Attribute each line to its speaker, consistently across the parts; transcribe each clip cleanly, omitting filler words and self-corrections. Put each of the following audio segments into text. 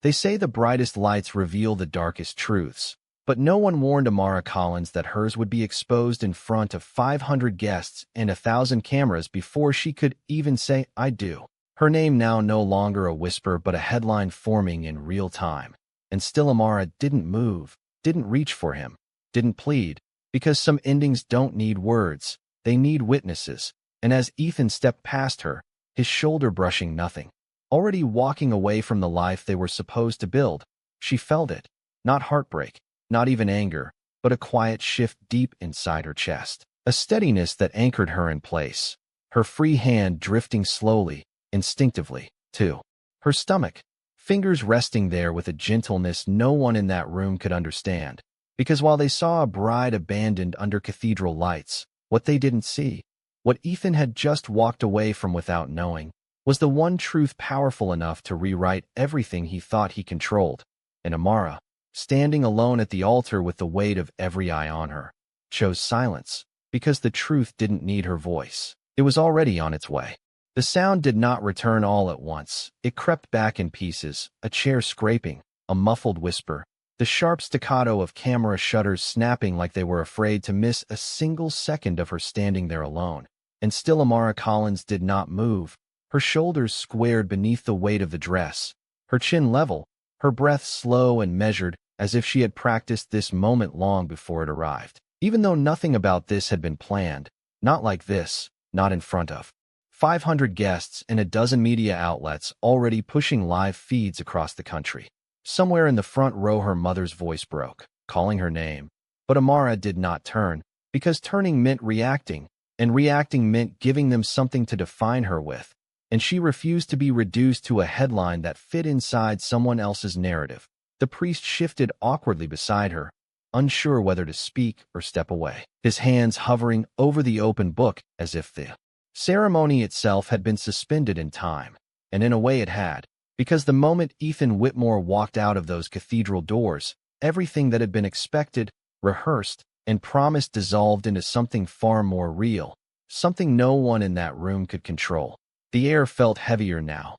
Speaker 1: They say the brightest lights reveal the darkest truths, but no one warned Amara Collins that hers would be exposed in front of 500 guests and 1,000 cameras before she could even say, "I do." Her name now no longer a whisper but a headline forming in real time. And still Amara didn't move, didn't reach for him, didn't plead, because some endings don't need words, they need witnesses. And as Ethan stepped past her, his shoulder brushing nothing, already walking away from the life they were supposed to build, she felt it. Not heartbreak, not even anger, but a quiet shift deep inside her chest. A steadiness that anchored her in place, her free hand drifting slowly, instinctively, to her stomach, fingers resting there with a gentleness no one in that room could understand. Because while they saw a bride abandoned under cathedral lights, what they didn't see, what Ethan had just walked away from without knowing, was the one truth powerful enough to rewrite everything he thought he controlled. And Amara, standing alone at the altar with the weight of every eye on her, chose silence, because the truth didn't need her voice. It was already on its way. The sound did not return all at once. It crept back in pieces, a chair scraping, a muffled whisper, the sharp staccato of camera shutters snapping like they were afraid to miss a single second of her standing there alone. And still Amara Collins did not move, her shoulders squared beneath the weight of the dress, her chin level, her breath slow and measured, as if she had practiced this moment long before it arrived. Even though nothing about this had been planned, not like this, not in front of 500 guests and a dozen media outlets already pushing live feeds across the country. Somewhere in the front row her mother's voice broke, calling her name. But Amara did not turn, because turning meant reacting, and reacting meant giving them something to define her with. And she refused to be reduced to a headline that fit inside someone else's narrative. The priest shifted awkwardly beside her, unsure whether to speak or step away, his hands hovering over the open book as if the ceremony itself had been suspended in time. And in a way it had, because the moment Ethan Whitmore walked out of those cathedral doors, everything that had been expected, rehearsed, and promised dissolved into something far more real, something no one in that room could control. The air felt heavier now,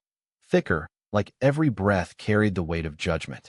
Speaker 1: thicker, like every breath carried the weight of judgment.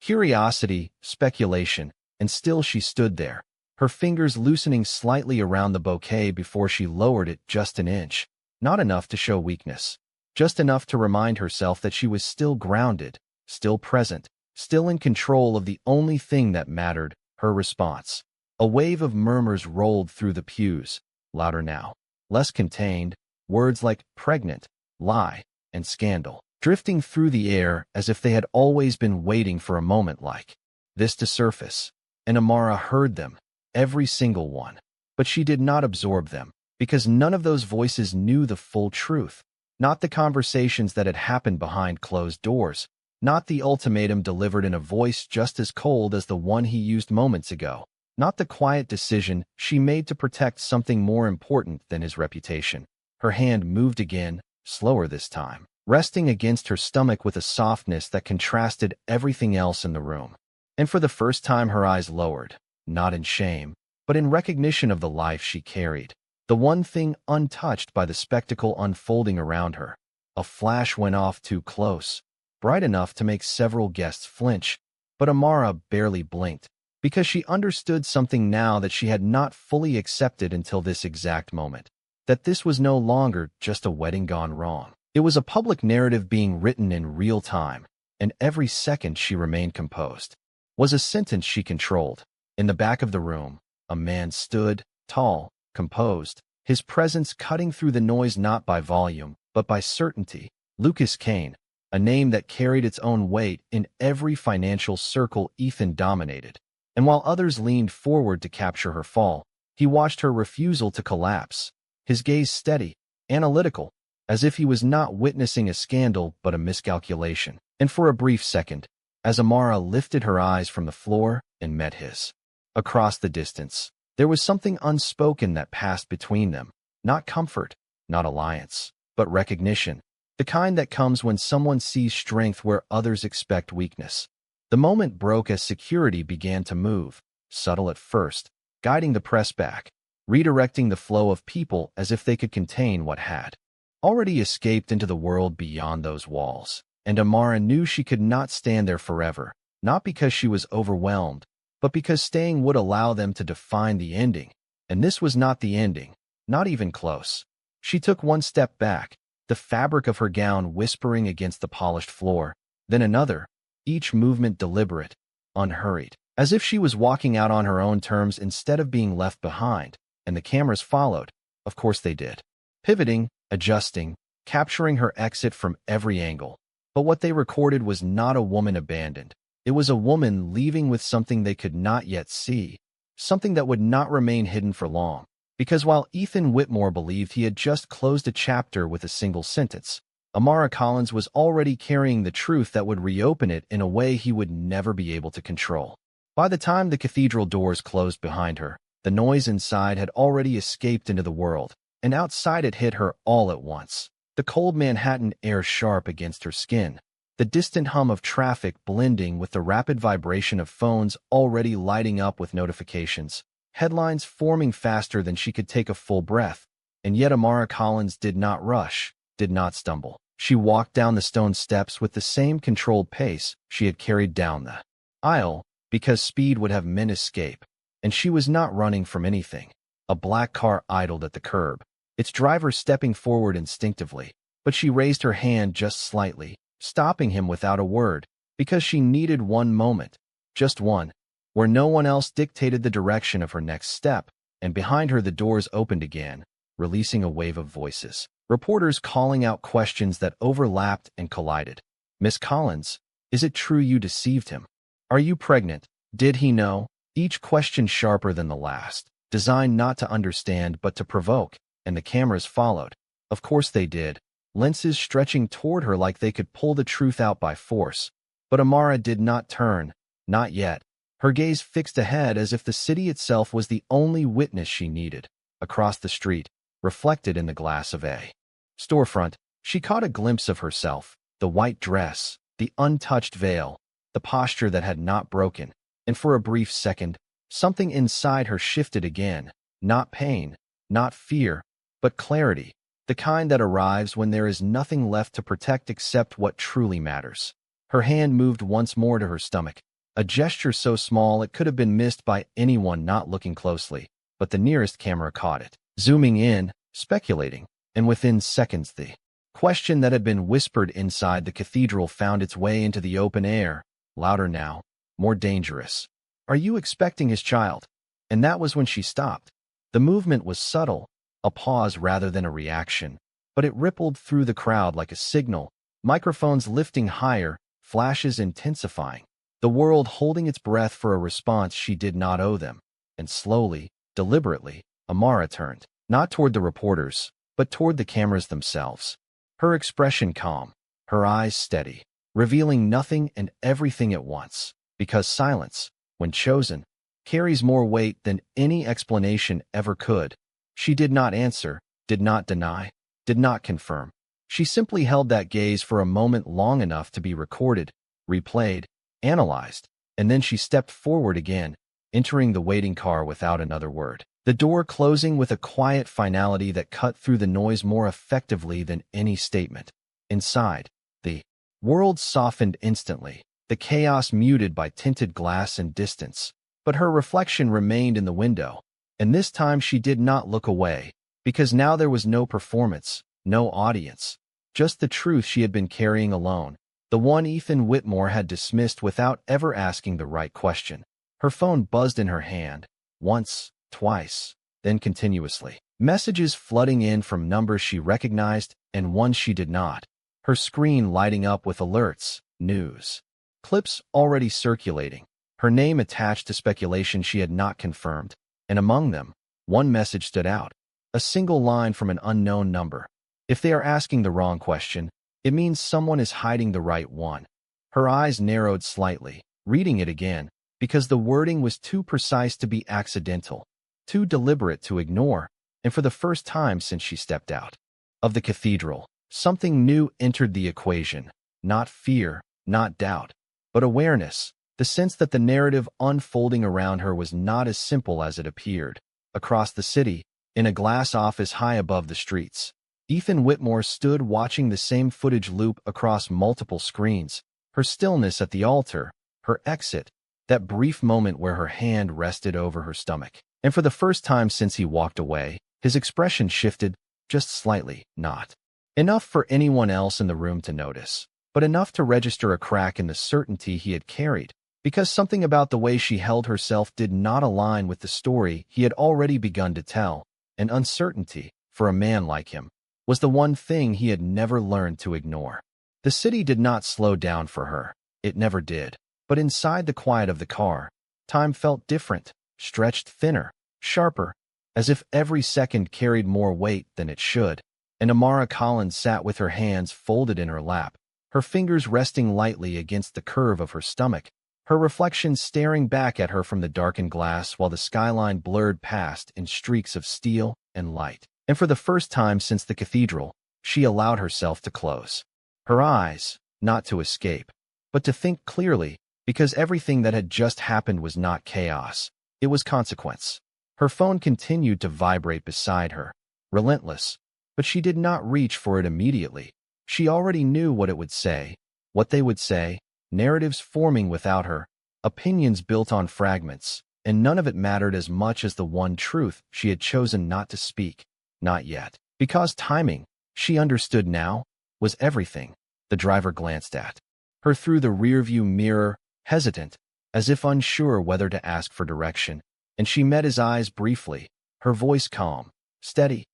Speaker 1: Curiosity, speculation, and still she stood there, her fingers loosening slightly around the bouquet before she lowered it just an inch. Not enough to show weakness, just enough to remind herself that she was still grounded, still present, still in control of the only thing that mattered, her response. A wave of murmurs rolled through the pews, louder now, less contained, words like pregnant, lie, and scandal, drifting through the air as if they had always been waiting for a moment like this to surface. And Amara heard them, every single one. But she did not absorb them, because none of those voices knew the full truth. Not the conversations that had happened behind closed doors, not the ultimatum delivered in a voice just as cold as the one he used moments ago, not the quiet decision she made to protect something more important than his reputation. Her hand moved again, slower this time, resting against her stomach with a softness that contrasted everything else in the room. And for the first time her eyes lowered, not in shame, but in recognition of the life she carried, the one thing untouched by the spectacle unfolding around her. A flash went off too close, bright enough to make several guests flinch, but Amara barely blinked, because she understood something now that she had not fully accepted until this exact moment. That this was no longer just a wedding gone wrong. It was a public narrative being written in real time, and every second she remained composed was a sentence she controlled. In the back of the room, a man stood, tall, composed, his presence cutting through the noise not by volume, but by certainty. Lucas Kane, a name that carried its own weight in every financial circle Ethan dominated. And while others leaned forward to capture her fall, he watched her refusal to collapse, his gaze steady, analytical, as if he was not witnessing a scandal but a miscalculation. And for a brief second, as Amara lifted her eyes from the floor and met his, across the distance, there was something unspoken that passed between them. Not comfort, not alliance, but recognition. The kind that comes when someone sees strength where others expect weakness. The moment broke as security began to move, subtle at first, guiding the press back, redirecting the flow of people as if they could contain what had already escaped into the world beyond those walls. And Amara knew she could not stand there forever, not because she was overwhelmed, but because staying would allow them to define the ending. And this was not the ending, not even close. She took one step back, the fabric of her gown whispering against the polished floor, then another, each movement deliberate, unhurried, as if she was walking out on her own terms instead of being left behind. And the cameras followed. Of course they did. Pivoting, adjusting, capturing her exit from every angle. But what they recorded was not a woman abandoned. It was a woman leaving with something they could not yet see, something that would not remain hidden for long. Because while Ethan Whitmore believed he had just closed a chapter with a single sentence, Amara Collins was already carrying the truth that would reopen it in a way he would never be able to control. By the time the cathedral doors closed behind her, the noise inside had already escaped into the world, and outside it hit her all at once. The cold Manhattan air sharp against her skin, the distant hum of traffic blending with the rapid vibration of phones already lighting up with notifications, headlines forming faster than she could take a full breath. And yet Amara Collins did not rush, did not stumble. She walked down the stone steps with the same controlled pace she had carried down the aisle, because speed would have meant escape. And she was not running from anything. A black car idled at the curb, its driver stepping forward instinctively, but she raised her hand just slightly, stopping him without a word, because she needed one moment, just one, where no one else dictated the direction of her next step. And behind her the doors opened again, releasing a wave of voices. Reporters calling out questions that overlapped and collided. "Miss Collins, is it true you deceived him? Are you pregnant? Did he know?" Each question sharper than the last, designed not to understand but to provoke, and the cameras followed. Of course they did, lenses stretching toward her like they could pull the truth out by force. But Amara did not turn, not yet, her gaze fixed ahead as if the city itself was the only witness she needed. Across the street, reflected in the glass of a storefront, she caught a glimpse of herself, the white dress, the untouched veil, the posture that had not broken. And for a brief second, something inside her shifted again, not pain, not fear, but clarity, the kind that arrives when there is nothing left to protect except what truly matters. Her hand moved once more to her stomach, a gesture so small it could have been missed by anyone not looking closely, but the nearest camera caught it, zooming in, speculating, and within seconds the question that had been whispered inside the cathedral found its way into the open air, louder now, more dangerous. "Are you expecting his child?" And that was when she stopped. The movement was subtle, a pause rather than a reaction, but it rippled through the crowd like a signal, microphones lifting higher, flashes intensifying, the world holding its breath for a response she did not owe them. And slowly, deliberately, Amara turned, not toward the reporters, but toward the cameras themselves. Her expression calm, her eyes steady, revealing nothing and everything at once. Because silence, when chosen, carries more weight than any explanation ever could. She did not answer, did not deny, did not confirm. She simply held that gaze for a moment long enough to be recorded, replayed, analyzed, and then she stepped forward again, entering the waiting car without another word. The door closing with a quiet finality that cut through the noise more effectively than any statement. Inside, the world softened instantly, the chaos muted by tinted glass and distance. But her reflection remained in the window, and this time she did not look away, because now there was no performance, no audience, just the truth she had been carrying alone, the one Ethan Whitmore had dismissed without ever asking the right question. Her phone buzzed in her hand, once, twice, then continuously. Messages flooding in from numbers she recognized and ones she did not. Her screen lighting up with alerts, news, clips already circulating, her name attached to speculation she had not confirmed. And among them, one message stood out, a single line from an unknown number. If they are asking the wrong question, it means someone is hiding the right one. Her eyes narrowed slightly, reading it again, because the wording was too precise to be accidental, too deliberate to ignore, and for the first time since she stepped out of the cathedral, something new entered the equation, not fear, not doubt, but awareness, the sense that the narrative unfolding around her was not as simple as it appeared. Across the city, in a glass office high above the streets, Ethan Whitmore stood watching the same footage loop across multiple screens. Her stillness at the altar, her exit, that brief moment where her hand rested over her stomach. And for the first time since he walked away, his expression shifted, just slightly, not enough for anyone else in the room to notice, but enough to register a crack in the certainty he had carried, because something about the way she held herself did not align with the story he had already begun to tell, and uncertainty, for a man like him, was the one thing he had never learned to ignore. The city did not slow down for her. It never did. But inside the quiet of the car, time felt different, stretched thinner, sharper, as if every second carried more weight than it should. And Amara Collins sat with her hands folded in her lap, her fingers resting lightly against the curve of her stomach, her reflection staring back at her from the darkened glass while the skyline blurred past in streaks of steel and light. And for the first time since the cathedral, she allowed herself to close her eyes, not to escape, but to think clearly, because everything that had just happened was not chaos. It was consequence. Her phone continued to vibrate beside her, relentless, but she did not reach for it immediately. She already knew what it would say, what they would say, narratives forming without her, opinions built on fragments, and none of it mattered as much as the one truth she had chosen not to speak. Not yet. Because timing, she understood now, was everything. The driver glanced at her through the rearview mirror, hesitant, as if unsure whether to ask for direction, and she met his eyes briefly, her voice calm, steady.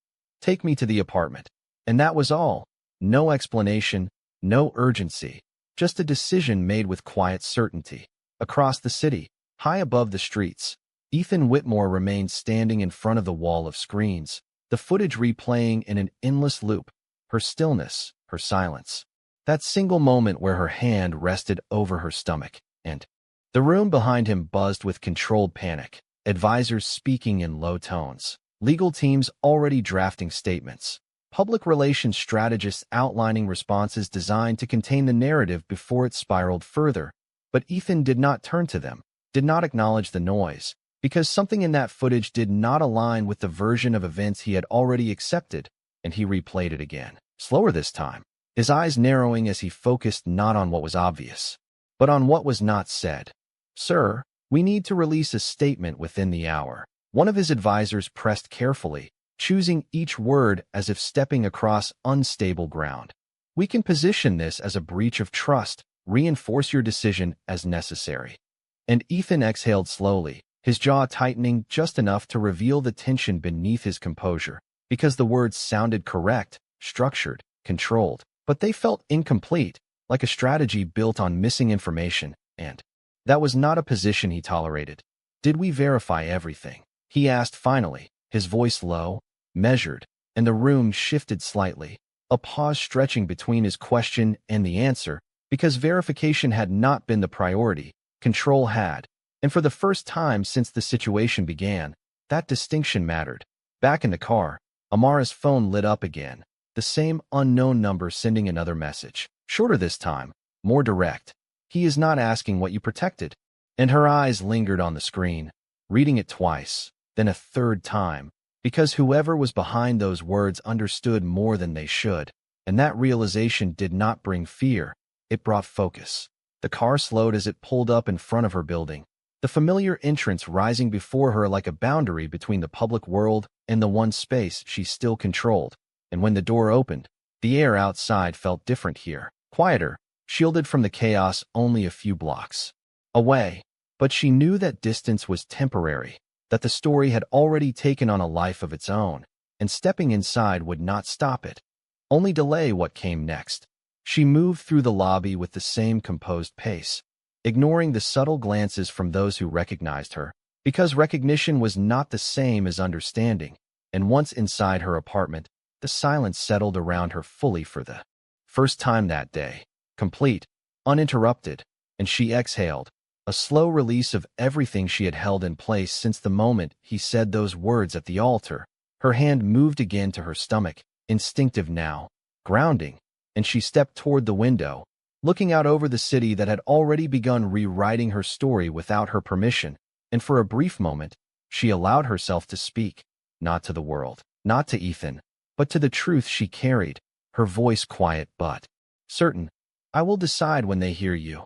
Speaker 1: "Take me to the apartment." And that was all. No explanation, no urgency, just a decision made with quiet certainty. Across the city, high above the streets, Ethan Whitmore remained standing in front of the wall of screens, the footage replaying in an endless loop, her stillness, her silence. That single moment where her hand rested over her stomach, and the room behind him buzzed with controlled panic, advisors speaking in low tones, legal teams already drafting statements, public relations strategists outlining responses designed to contain the narrative before it spiraled further. But Ethan did not turn to them, did not acknowledge the noise, because something in that footage did not align with the version of events he had already accepted, and he replayed it again, slower this time, his eyes narrowing as he focused not on what was obvious, but on what was not said. "Sir, we need to release a statement within the hour." One of his advisors pressed carefully, choosing each word as if stepping across unstable ground. "We can position this as a breach of trust, reinforce your decision as necessary." And Ethan exhaled slowly, his jaw tightening just enough to reveal the tension beneath his composure, because the words sounded correct, structured, controlled, but they felt incomplete, like a strategy built on missing information, and that was not a position he tolerated. "Did we verify everything?" he asked finally, his voice low, measured, and the room shifted slightly, a pause stretching between his question and the answer, because verification had not been the priority, control had. And for the first time since the situation began, that distinction mattered. Back in the car, Amara's phone lit up again, the same unknown number sending another message, shorter this time, more direct. "He is not asking what you protected." And her eyes lingered on the screen, reading it twice, then a third time, because whoever was behind those words understood more than they should, and that realization did not bring fear, it brought focus. The car slowed as it pulled up in front of her building, the familiar entrance rising before her like a boundary between the public world and the one space she still controlled. And when the door opened, the air outside felt different here, quieter, shielded from the chaos only a few blocks away. But she knew that distance was temporary, that the story had already taken on a life of its own, and stepping inside would not stop it, only delay what came next. She moved through the lobby with the same composed pace, ignoring the subtle glances from those who recognized her, because recognition was not the same as understanding, and once inside her apartment, the silence settled around her fully for the first time that day, complete, uninterrupted, and she exhaled, a slow release of everything she had held in place since the moment he said those words at the altar. Her hand moved again to her stomach, instinctive now, grounding, and she stepped toward the window, looking out over the city that had already begun rewriting her story without her permission, and for a brief moment, she allowed herself to speak, not to the world, not to Ethan, but to the truth she carried, her voice quiet but certain. "I will decide when they hear you."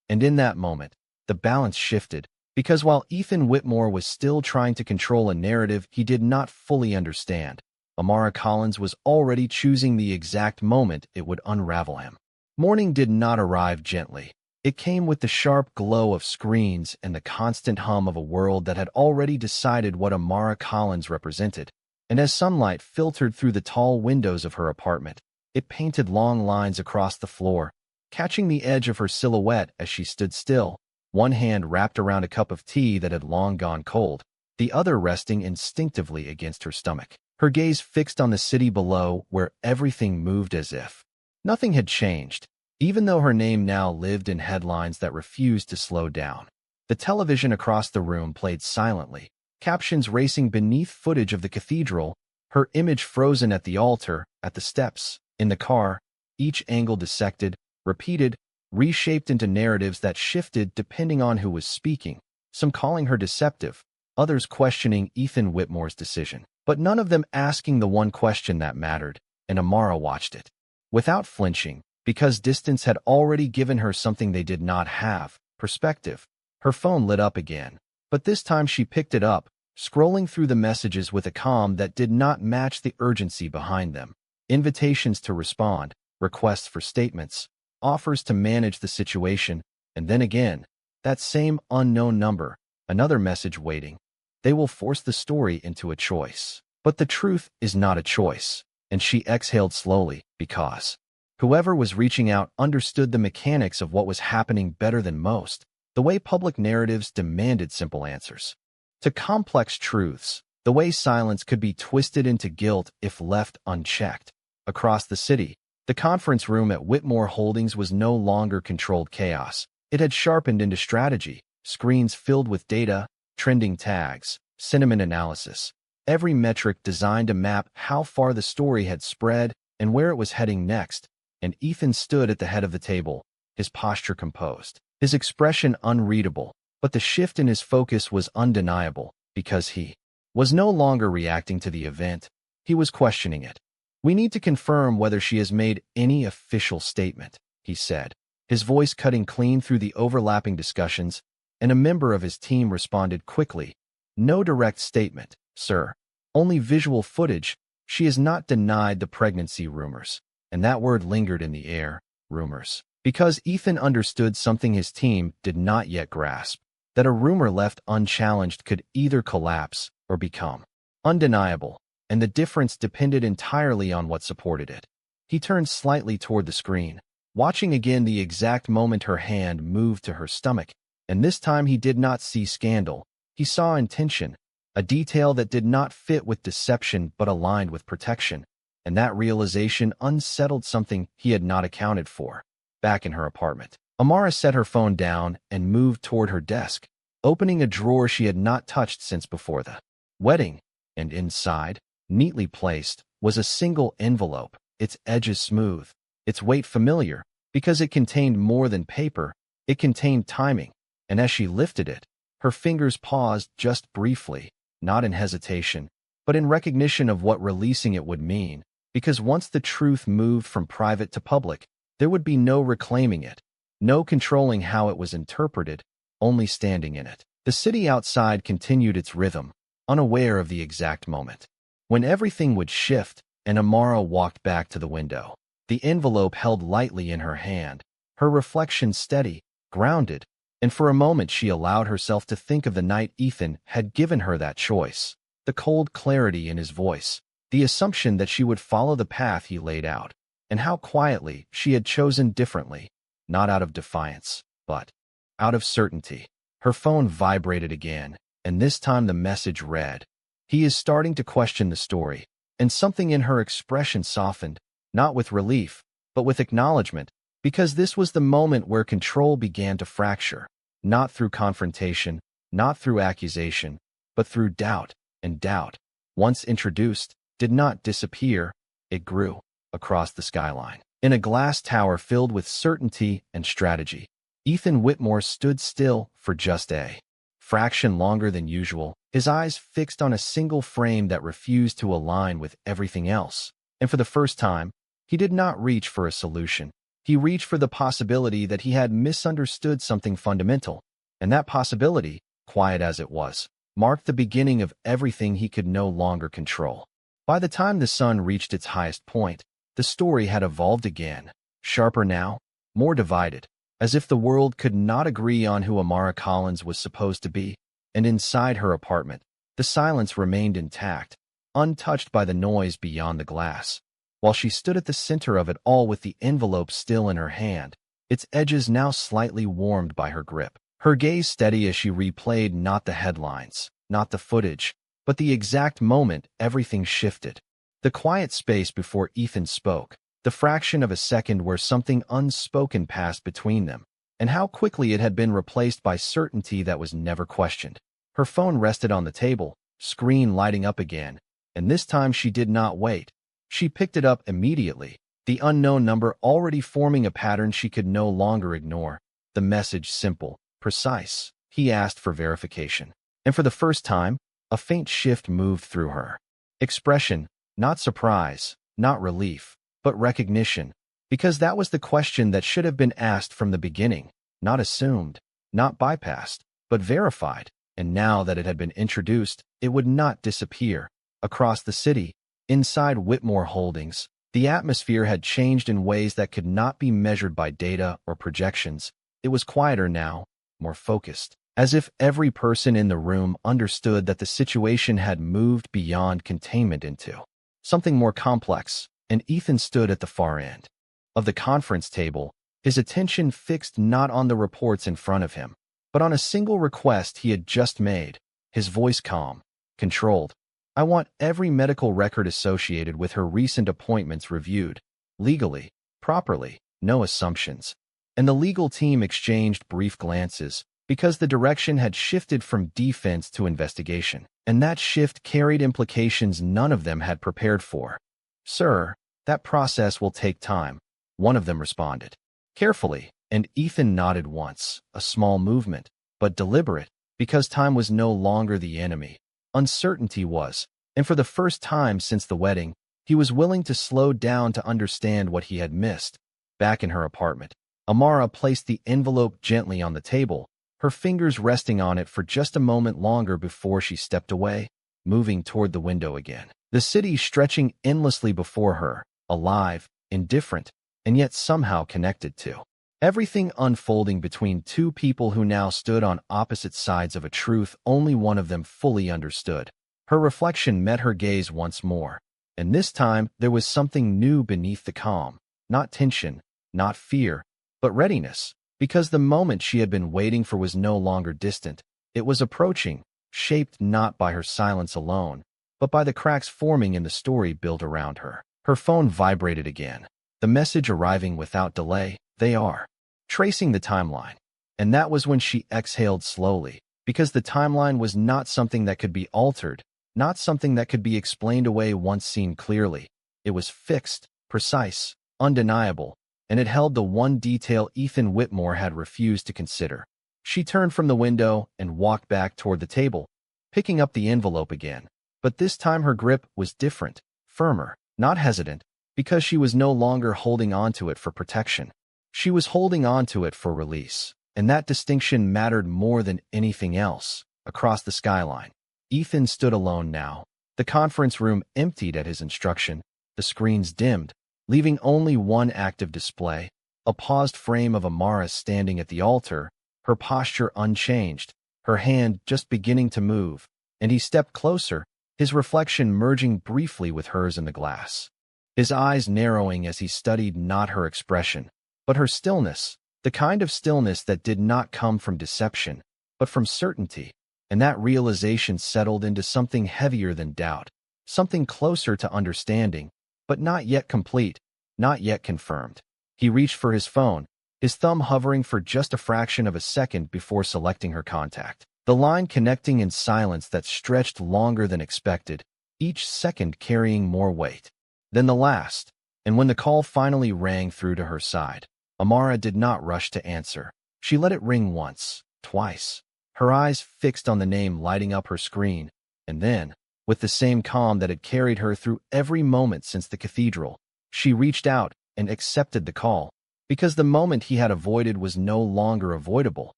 Speaker 1: And in that moment, the balance shifted, because while Ethan Whitmore was still trying to control a narrative he did not fully understand, Amara Collins was already choosing the exact moment it would unravel him. Morning did not arrive gently. It came with the sharp glow of screens and the constant hum of a world that had already decided what Amara Collins represented. And as sunlight filtered through the tall windows of her apartment, it painted long lines across the floor, catching the edge of her silhouette as she stood still, one hand wrapped around a cup of tea that had long gone cold, the other resting instinctively against her stomach. Her gaze fixed on the city below, where everything moved as if nothing had changed, even though her name now lived in headlines that refused to slow down. The television across the room played silently, captions racing beneath footage of the cathedral, her image frozen at the altar, at the steps, in the car, each angle dissected, repeated, reshaped into narratives that shifted depending on who was speaking, some calling her deceptive, others questioning Ethan Whitmore's decision, but none of them asking the one question that mattered, and Amara watched it without flinching, because distance had already given her something they did not have: perspective. Her phone lit up again, but this time she picked it up, scrolling through the messages with a calm that did not match the urgency behind them. Invitations to respond, requests for statements, offers to manage the situation, and then again, that same unknown number, another message waiting. They will force the story into a choice. But the truth is not a choice, and she exhaled slowly, because whoever was reaching out understood the mechanics of what was happening better than most, the way public narratives demanded simple answers to complex truths, the way silence could be twisted into guilt if left unchecked. Across the city, the conference room at Whitmore Holdings was no longer controlled chaos. It had sharpened into strategy, screens filled with data, trending tags, sentiment analysis, every metric designed to map how far the story had spread and where it was heading next. And Ethan stood at the head of the table, his posture composed, his expression unreadable, but the shift in his focus was undeniable, because he was no longer reacting to the event, he was questioning it. "We need to confirm whether she has made any official statement," he said, his voice cutting clean through the overlapping discussions, and a member of his team responded quickly. "No direct statement, sir. Only visual footage. She has not denied the pregnancy rumors." And that word lingered in the air, rumors, because Ethan understood something his team did not yet grasp, that a rumor left unchallenged could either collapse or become undeniable, and the difference depended entirely on what supported it. He turned slightly toward the screen, watching again the exact moment her hand moved to her stomach, and this time he did not see scandal. He saw intention, a detail that did not fit with deception but aligned with protection, and that realization unsettled something he had not accounted for. Back in her apartment, Amara set her phone down and moved toward her desk, opening a drawer she had not touched since before the wedding, and inside, neatly placed, was a single envelope, its edges smooth, its weight familiar, because it contained more than paper, it contained timing, and as she lifted it, her fingers paused just briefly, not in hesitation, but in recognition of what releasing it would mean, because once the truth moved from private to public, there would be no reclaiming it, no controlling how it was interpreted, only standing in it. The city outside continued its rhythm, unaware of the exact moment when everything would shift, and Amara walked back to the window, the envelope held lightly in her hand, her reflection steady, grounded, and for a moment she allowed herself to think of the night Ethan had given her that choice, the cold clarity in his voice, the assumption that she would follow the path he laid out, and how quietly she had chosen differently, not out of defiance, but out of certainty. Her phone vibrated again, and this time the message read, "He is starting to question the story," and something in her expression softened, not with relief, but with acknowledgement, because this was the moment where control began to fracture, not through confrontation, not through accusation, but through doubt, and doubt, once introduced, did not disappear, it grew across the skyline. In a glass tower filled with certainty and strategy, Ethan Whitmore stood still for just a fraction longer than usual, his eyes fixed on a single frame that refused to align with everything else. And for the first time, he did not reach for a solution. He reached for the possibility that he had misunderstood something fundamental, and that possibility, quiet as it was, marked the beginning of everything he could no longer control. By the time the sun reached its highest point, the story had evolved again, sharper now, more divided, as if the world could not agree on who Amara Collins was supposed to be, and inside her apartment, the silence remained intact, untouched by the noise beyond the glass. While she stood at the center of it all with the envelope still in her hand, its edges now slightly warmed by her grip, her gaze steady as she replayed not the headlines, not the footage, but the exact moment everything shifted. The quiet space before Ethan spoke, the fraction of a second where something unspoken passed between them, and how quickly it had been replaced by certainty that was never questioned. Her phone rested on the table, screen lighting up again, and this time she did not wait. She picked it up immediately, the unknown number already forming a pattern she could no longer ignore. The message simple, precise. He asked for verification. And for the first time, a faint shift moved through her. Expression, not surprise, not relief, but recognition, because that was the question that should have been asked from the beginning, not assumed, not bypassed, but verified. And now that it had been introduced, it would not disappear. Across the city, inside Whitmore Holdings, the atmosphere had changed in ways that could not be measured by data or projections. It was quieter now, more focused, as if every person in the room understood that the situation had moved beyond containment into something more complex, and Ethan stood at the far end of the conference table, his attention fixed not on the reports in front of him, but on a single request he had just made, his voice calm, controlled. I want every medical record associated with her recent appointments reviewed, legally, properly, no assumptions. And the legal team exchanged brief glances, because the direction had shifted from defense to investigation, and that shift carried implications none of them had prepared for. Sir, that process will take time, one of them responded. Carefully, and Ethan nodded once, a small movement, but deliberate, because time was no longer the enemy. Uncertainty was, and for the first time since the wedding, he was willing to slow down to understand what he had missed. Back in her apartment, Amara placed the envelope gently on the table, her fingers resting on it for just a moment longer before she stepped away, moving toward the window again. The city stretching endlessly before her, alive, indifferent, and yet somehow connected to everything unfolding between two people who now stood on opposite sides of a truth only one of them fully understood. Her reflection met her gaze once more, and this time there was something new beneath the calm, not tension, not fear, but readiness, because the moment she had been waiting for was no longer distant. It was approaching, shaped not by her silence alone, but by the cracks forming in the story built around her. Her phone vibrated again, the message arriving without delay. They are tracing the timeline. And that was when she exhaled slowly, because the timeline was not something that could be altered, not something that could be explained away once seen clearly. It was fixed, precise, undeniable, and it held the one detail Ethan Whitmore had refused to consider. She turned from the window and walked back toward the table, picking up the envelope again. But this time her grip was different, firmer, not hesitant, because she was no longer holding onto it for protection. She was holding onto it for release, and that distinction mattered more than anything else. Across the skyline, Ethan stood alone now, the conference room emptied at his instruction, the screens dimmed, leaving only one active display, a paused frame of Amara standing at the altar, her posture unchanged, her hand just beginning to move, and he stepped closer, his reflection merging briefly with hers in the glass. His eyes narrowing as he studied not her expression, but her stillness, the kind of stillness that did not come from deception, but from certainty, and that realization settled into something heavier than doubt, something closer to understanding, but not yet complete, not yet confirmed. He reached for his phone, his thumb hovering for just a fraction of a second before selecting her contact. The line connecting in silence that stretched longer than expected, each second carrying more weight than the last. And when the call finally rang through to her side, Amara did not rush to answer. She let it ring once, twice, her eyes fixed on the name lighting up her screen, and then, with the same calm that had carried her through every moment since the cathedral. She reached out and accepted the call, because the moment he had avoided was no longer avoidable,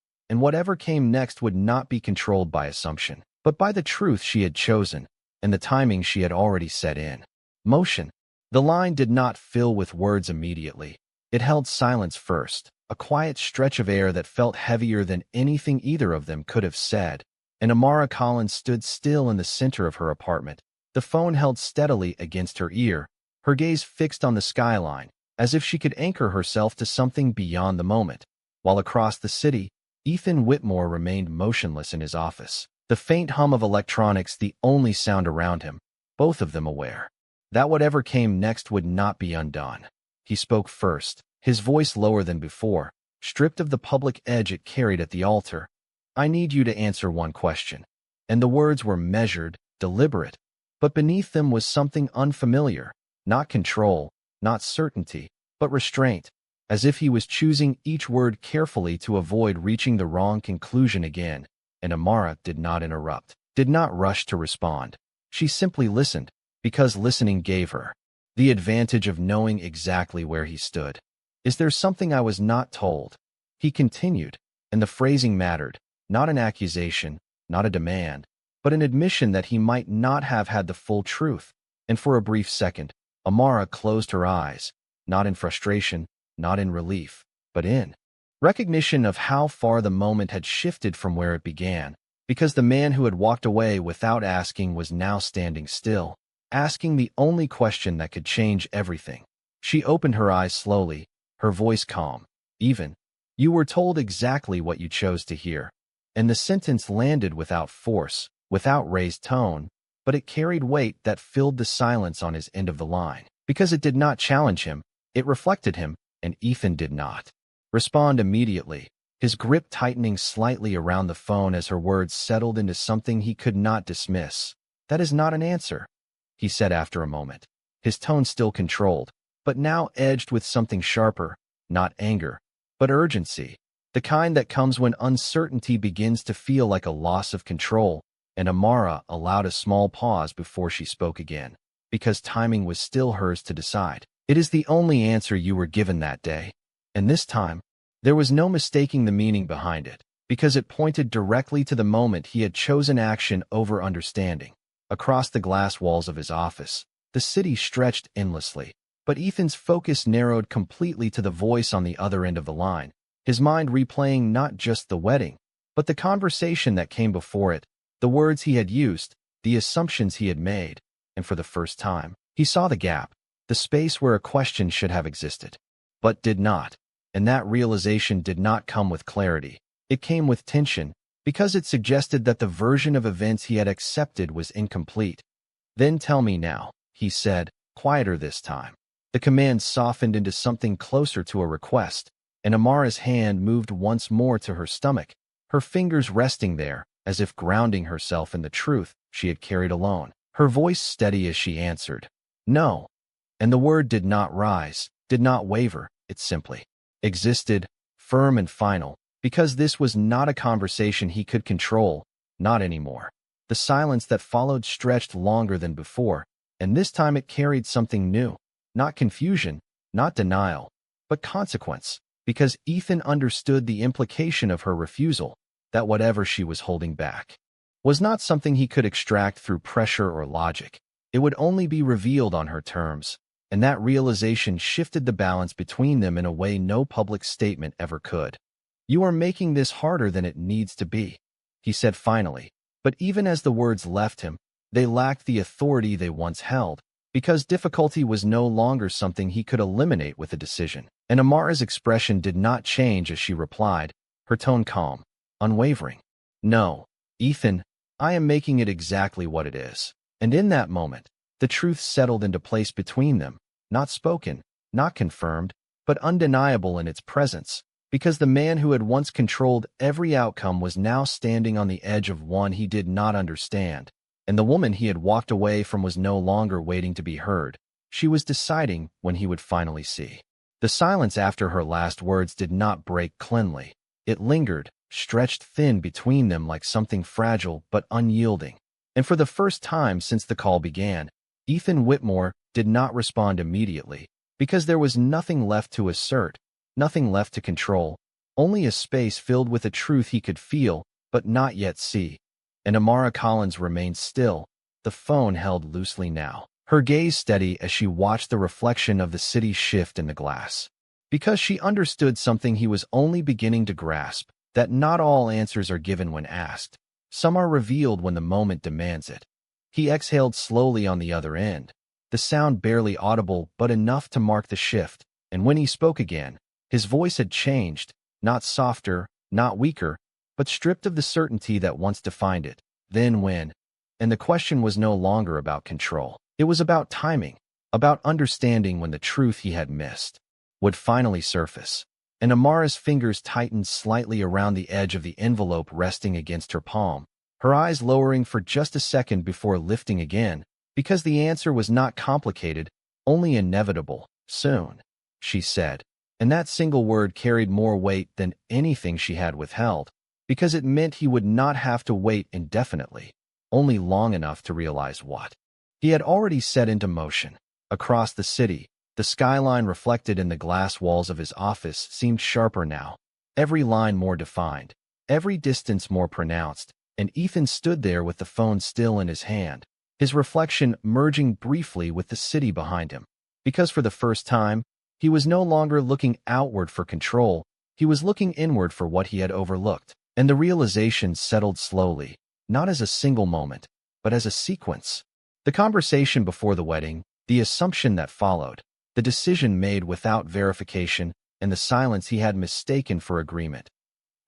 Speaker 1: and whatever came next would not be controlled by assumption, but by the truth she had chosen and the timing she had already set in motion. The line did not fill with words immediately. It held silence first, a quiet stretch of air that felt heavier than anything either of them could have said. And Amara Collins stood still in the center of her apartment, the phone held steadily against her ear, her gaze fixed on the skyline, as if she could anchor herself to something beyond the moment. While across the city, Ethan Whitmore remained motionless in his office, the faint hum of electronics the only sound around him, both of them aware that whatever came next would not be undone. He spoke first, his voice lower than before, stripped of the public edge it carried at the altar. "I need you to answer one question." And the words were measured, deliberate, but beneath them was something unfamiliar, not control, not certainty, but restraint, as if he was choosing each word carefully to avoid reaching the wrong conclusion again. And Amara did not interrupt, did not rush to respond. She simply listened, because listening gave her the advantage of knowing exactly where he stood. "Is there something I was not told?" he continued, and the phrasing mattered, not an accusation, not a demand, but an admission that he might not have had the full truth. And for a brief second, Amara closed her eyes, not in frustration, not in relief, but in recognition of how far the moment had shifted from where it began, because the man who had walked away without asking was now standing still, asking the only question that could change everything. She opened her eyes slowly, her voice calm. "Even, you were told exactly what you chose to hear." And the sentence landed without force, without raised tone, but it carried weight that filled the silence on his end of the line, because it did not challenge him, it reflected him, and Ethan did not respond immediately, his grip tightening slightly around the phone as her words settled into something he could not dismiss. "That is not an answer," he said after a moment, his tone still controlled, but now edged with something sharper, not anger, but urgency, the kind that comes when uncertainty begins to feel like a loss of control. And Amara allowed a small pause before she spoke again, because timing was still hers to decide. "It is the only answer you were given that day." And this time, there was no mistaking the meaning behind it, because it pointed directly to the moment he had chosen action over understanding. Across the glass walls of his office, the city stretched endlessly, but Ethan's focus narrowed completely to the voice on the other end of the line, his mind replaying not just the wedding, but the conversation that came before it, the words he had used, the assumptions he had made. And for the first time, he saw the gap, the space where a question should have existed, but did not. And that realization did not come with clarity. It came with tension, because it suggested that the version of events he had accepted was incomplete. "Then tell me now," he said, quieter this time. The command softened into something closer to a request, and Amara's hand moved once more to her stomach, her fingers resting there, as if grounding herself in the truth she had carried alone, her voice steady as she answered, "No." And the word did not rise, did not waver, it simply existed, firm and final, because this was not a conversation he could control, not anymore. The silence that followed stretched longer than before, and this time it carried something new, not confusion, not denial, but consequence, because Ethan understood the implication of her refusal, that whatever she was holding back was not something he could extract through pressure or logic. It would only be revealed on her terms, and that realization shifted the balance between them in a way no public statement ever could. "You are making this harder than it needs to be," he said finally, but even as the words left him, they lacked the authority they once held, because difficulty was no longer something he could eliminate with a decision. And Amara's expression did not change as she replied, her tone calm, unwavering. "No, Ethan, I am making it exactly what it is." And in that moment, the truth settled into place between them, not spoken, not confirmed, but undeniable in its presence, because the man who had once controlled every outcome was now standing on the edge of one he did not understand, and the woman he had walked away from was no longer waiting to be heard. She was deciding when he would finally see. The silence after her last words did not break cleanly. It lingered, stretched thin between them like something fragile but unyielding. And for the first time since the call began, Ethan Whitmore did not respond immediately, because there was nothing left to assert, nothing left to control, only a space filled with a truth he could feel but not yet see. And Amara Collins remained still, the phone held loosely now, her gaze steady as she watched the reflection of the city shift in the glass. Because she understood something he was only beginning to grasp, that not all answers are given when asked. Some are revealed when the moment demands it. He exhaled slowly on the other end, the sound barely audible but enough to mark the shift, and when he spoke again, his voice had changed, not softer, not weaker, but stripped of the certainty that once defined it. Then when? And the question was no longer about control. It was about timing, about understanding when the truth he had missed would finally surface. And Amara's fingers tightened slightly around the edge of the envelope resting against her palm, her eyes lowering for just a second before lifting again, because the answer was not complicated, only inevitable. Soon, she said, and that single word carried more weight than anything she had withheld, because it meant he would not have to wait indefinitely, only long enough to realize what he had already set into motion. Across the city, the skyline reflected in the glass walls of his office seemed sharper now, every line more defined, every distance more pronounced, and Ethan stood there with the phone still in his hand, his reflection merging briefly with the city behind him. Because for the first time, he was no longer looking outward for control, he was looking inward for what he had overlooked. And the realization settled slowly, not as a single moment, but as a sequence. The conversation before the wedding, the assumption that followed, the decision made without verification, and the silence he had mistaken for agreement.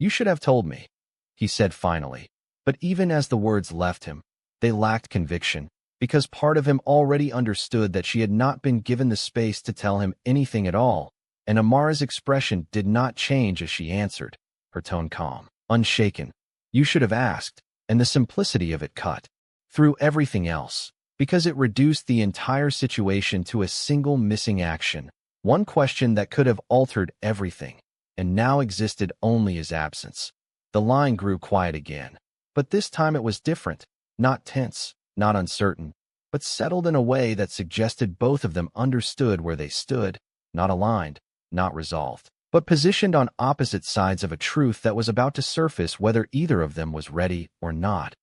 Speaker 1: "You should have told me," he said finally. But even as the words left him, they lacked conviction, because part of him already understood that she had not been given the space to tell him anything at all, and Amara's expression did not change as she answered, her tone calm, unshaken. "You should have asked," and the simplicity of it cut through everything else, because it reduced the entire situation to a single missing action, one question that could have altered everything, and now existed only as absence. The line grew quiet again, but this time it was different, not tense, not uncertain, but settled in a way that suggested both of them understood where they stood, not aligned, not resolved, but positioned on opposite sides of a truth that was about to surface whether either of them was ready or not.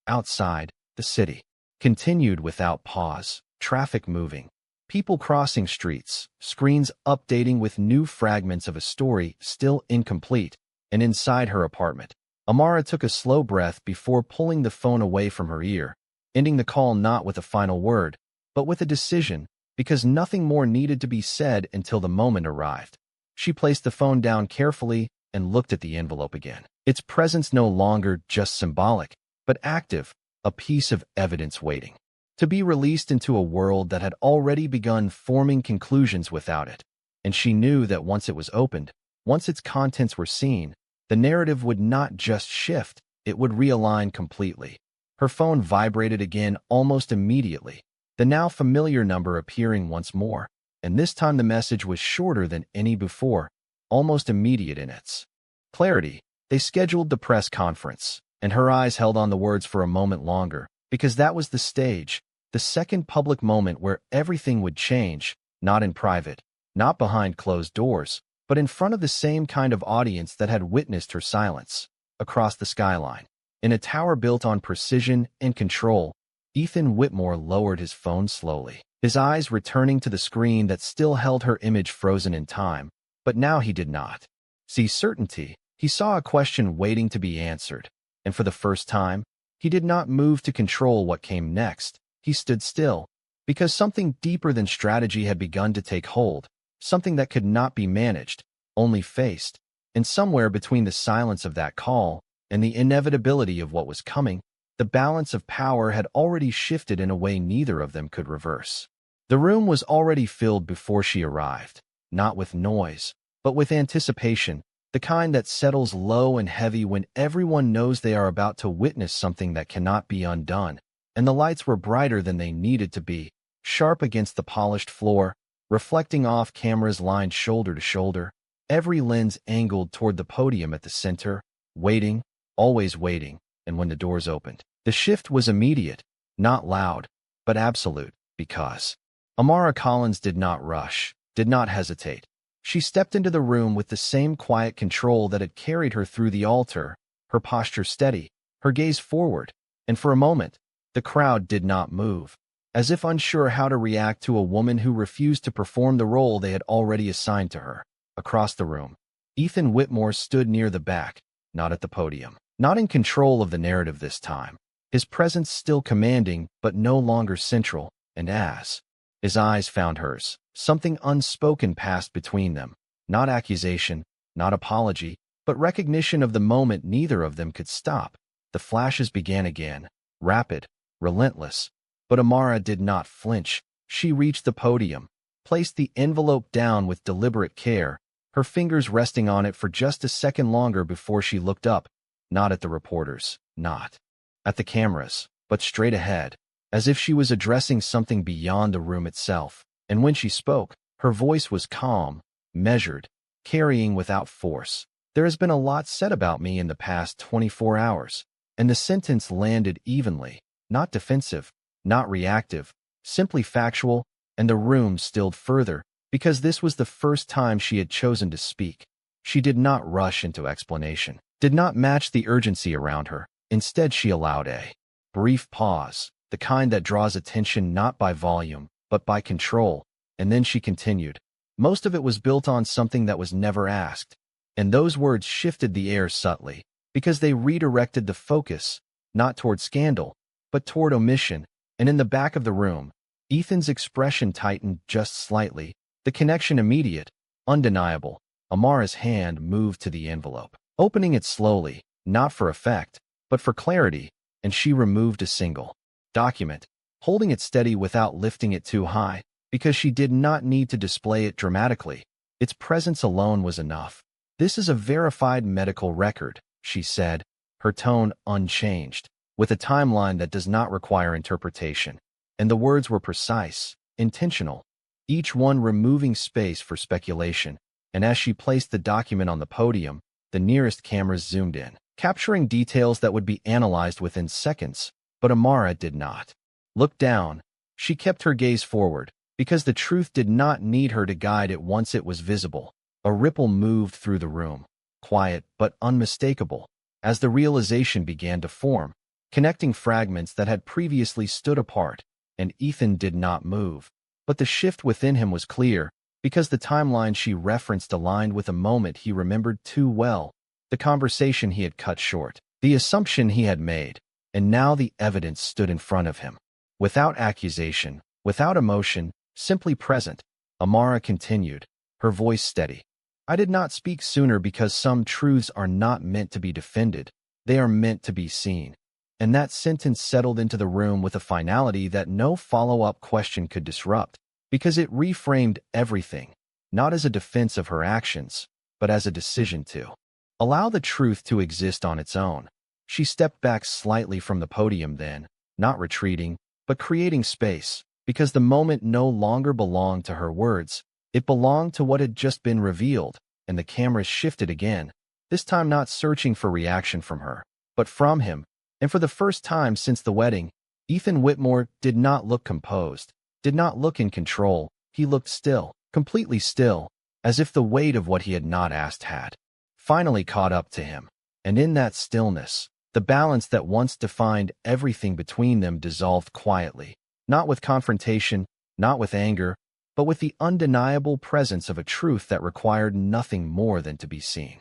Speaker 1: Outside, the city continued without pause, traffic moving, people crossing streets, screens updating with new fragments of a story still incomplete, and inside her apartment, Amara took a slow breath before pulling the phone away from her ear, ending the call not with a final word, but with a decision, because nothing more needed to be said until the moment arrived. She placed the phone down carefully and looked at the envelope again. Its presence no longer just symbolic, but active, a piece of evidence waiting to be released into a world that had already begun forming conclusions without it. And she knew that once it was opened, once its contents were seen, the narrative would not just shift, it would realign completely. Her phone vibrated again almost immediately, the now familiar number appearing once more, and this time the message was shorter than any before, almost immediate in its clarity. They scheduled the press conference, and her eyes held on the words for a moment longer, because that was the stage, the second public moment where everything would change, not in private, not behind closed doors, but in front of the same kind of audience that had witnessed her silence. Across the skyline, in a tower built on precision and control, Ethan Whitmore lowered his phone slowly, his eyes returning to the screen that still held her image frozen in time. But now he did not see certainty. He saw a question waiting to be answered, and for the first time, he did not move to control what came next. He stood still, because something deeper than strategy had begun to take hold, something that could not be managed, only faced. And somewhere between the silence of that call and the inevitability of what was coming, the balance of power had already shifted in a way neither of them could reverse. The room was already filled before she arrived, not with noise, but with anticipation, the kind that settles low and heavy when everyone knows they are about to witness something that cannot be undone. And the lights were brighter than they needed to be, sharp against the polished floor, reflecting off cameras lined shoulder to shoulder, every lens angled toward the podium at the center, waiting, always waiting. And when the doors opened, The shift was immediate, not loud, but absolute, because Amara Collins did not rush, did not hesitate. She stepped into the room with the same quiet control that had carried her through the altar, her posture steady, her gaze forward, and for a moment, the crowd did not move, as if unsure how to react to a woman who refused to perform the role they had already assigned to her. Across the room, Ethan Whitmore stood near the back, not at the podium, not in control of the narrative this time, his presence still commanding but no longer central, and as his eyes found hers, something unspoken passed between them, not accusation, not apology, but recognition of the moment neither of them could stop. The flashes began again, rapid, relentless, but Amara did not flinch. She reached the podium, placed the envelope down with deliberate care, her fingers resting on it for just a second longer before she looked up, not at the reporters, not at the cameras, but straight ahead, as if she was addressing something beyond the room itself. And when she spoke, her voice was calm, measured, carrying without force. There has been a lot said about me in the past 24 hours, and the sentence landed evenly, not defensive, not reactive, simply factual, and the room stilled further, because this was the first time she had chosen to speak. She did not rush into explanation, did not match the urgency around her. Instead, she allowed a brief pause, the kind that draws attention not by volume, but by control, and then she continued. Most of it was built on something that was never asked, and those words shifted the air subtly, because they redirected the focus, not toward scandal, but toward omission, and in the back of the room, Ethan's expression tightened just slightly, the connection immediate, undeniable. Amara's hand moved to the envelope, opening it slowly, not for effect, but for clarity, and she removed a single document, holding it steady without lifting it too high, because she did not need to display it dramatically. Its presence alone was enough. "This is a verified medical record," she said, her tone unchanged, with a timeline that does not require interpretation. And the words were precise, intentional, each one removing space for speculation. And as she placed the document on the podium, the nearest cameras zoomed in, capturing details that would be analyzed within seconds. But Amara did not look down. She kept her gaze forward, because the truth did not need her to guide it once it was visible. A ripple moved through the room, quiet but unmistakable, as the realization began to form, connecting fragments that had previously stood apart, and Ethan did not move. But the shift within him was clear, because the timeline she referenced aligned with a moment he remembered too well, the conversation he had cut short, the assumption he had made, and now the evidence stood in front of him. Without accusation, without emotion, simply present, Amara continued, her voice steady. "I did not speak sooner because some truths are not meant to be defended, they are meant to be seen." And that sentence settled into the room with a finality that no follow-up question could disrupt, because it reframed everything, not as a defense of her actions, but as a decision to allow the truth to exist on its own. She stepped back slightly from the podium then, not retreating, but creating space, because the moment no longer belonged to her words, it belonged to what had just been revealed, and the cameras shifted again, this time not searching for reaction from her, but from him. And for the first time since the wedding, Ethan Whitmore did not look composed, did not look in control. He looked still, completely still, as if the weight of what he had not asked had finally caught up to him. And in that stillness, the balance that once defined everything between them dissolved quietly, not with confrontation, not with anger, but with the undeniable presence of a truth that required nothing more than to be seen.